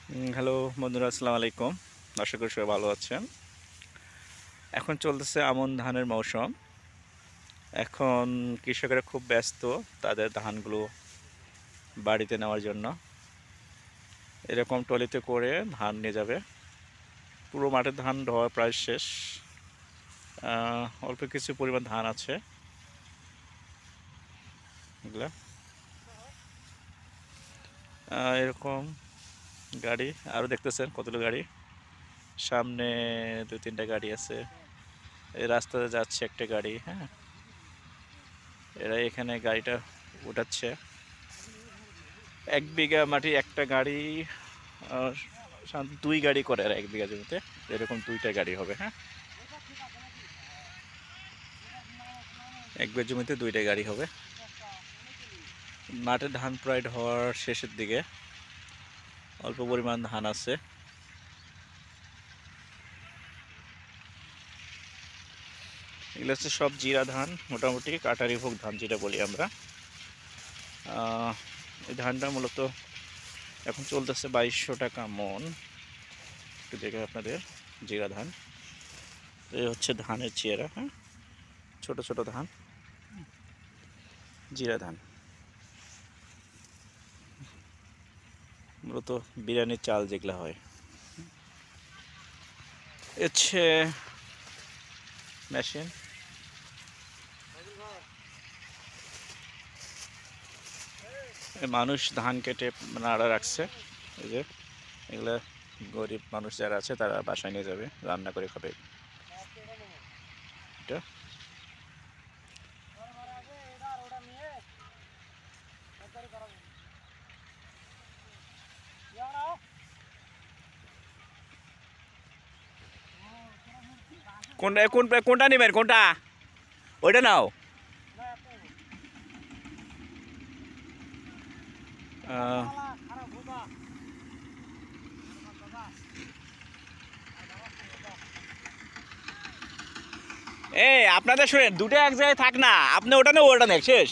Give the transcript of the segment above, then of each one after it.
Hello বন্ধুরা, আসসালামু আলাইকুম। আশা করি সবাই ভালো আছেন। এখন চলতেছে আমন ধানের মৌসুম। এখন কৃষকেরা খুব ব্যস্ত তাদের ধানগুলো বাড়িতে নেওয়ার জন্য। এরকম ট্রলিতে করে ধান নিয়ে যাবে। পুরো মাঠের ধান ঢোয়া প্রায় শেষ। অল্প কিছু পরিমাণ ধান আছে এগুলা। এরকম গাড়ি আরও দেখতেছেন কতগুলো গাড়ি, সামনে 2-3টা গাড়ি আছে। এই রাস্তাতে যাচ্ছে একটা গাড়ি। হ্যাঁ, এরা এখানে গাড়িটা উঠাচ্ছে। 1 বিঘা মাটি একটা গাড়ি, আর 2 গাড়ি করে আর 1 বিঘা জমিতে এরকম 2টা গাড়ি হবে। হ্যাঁ, 1 বিঘা জমিতে 2টা গাড়ি হবে। মাঠে ধান প্রায় হওয়ার শেষের দিকে, অল্প পরিমাণ ধান আছে। এগুলো হচ্ছে সব জিরা ধান, মোটামুটি কাটারি ভোগ ধান যেটা বলি আমরা। এই ধানটা মূলত এখন চলতেছে 2200 টাকা মন। একটু দেখে আপনাদের জিরা ধান, এই হচ্ছে ধানের চেহারা। হ্যাঁ, ছোট ছোট ধান, জিরা ধান মূলত বিরিয়ানির চাল যেগুলো হয়। হচ্ছে মেশিন। মানুষ ধান কেটে নাড়া রাখছে। এই যে এগুলা গরিব মানুষ যারা আছে তারা বাসায় নিয়ে যাবে, রান্না করে খাবে। এটা কোনটা নেবেন? কোনটা? ওইটা নাও। এই আপনাদের শুনেন, দুটো এক জায়গায় থাক না, আপনি ওটা নেই ওটা নেই, শেষ।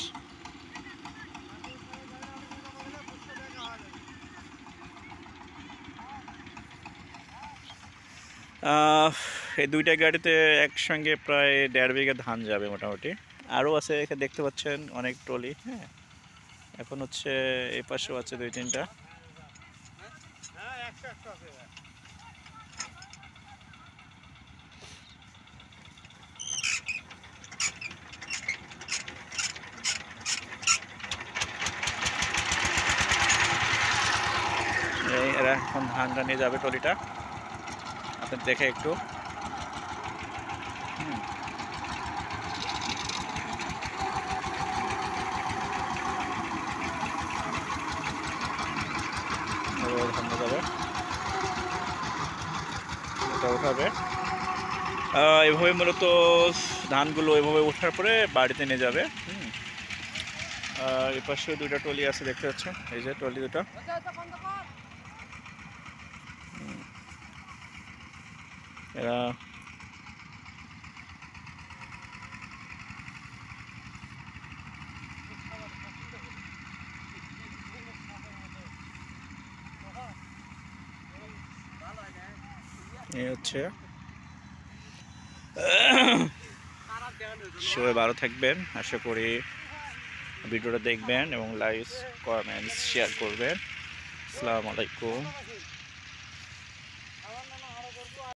এই 2টা গাড়িতে একসঙ্গে প্রায় 1.5 বিঘা ধান যাবে মোটামুটি। আরও আছে এখানে দেখতে পাচ্ছেন অনেক ট্রলি। হ্যাঁ, এখন হচ্ছে এই পাশেও আছে 2-3টা। এরা এখন ধানটা নিয়ে যাবে ট্রলিটা, আপনি দেখে একটু। ধান নিয়ে যাবে, এটা উঠাবে। এভাবে মূলত ধানগুলো এভাবে ওঠার পরে বাড়িতে নিয়ে যাবে। আর এ পাশে 2টা ট্রলি আছে দেখতে পাচ্ছেন, এই যে ট্রলি 2টা। এরা এই হচ্ছে। সবাই ভালো থাকবেন, আশা করি ভিডিওটা দেখবেন এবং লাইক, কমেন্টস, শেয়ার করবেন। আসসালামু আলাইকুম।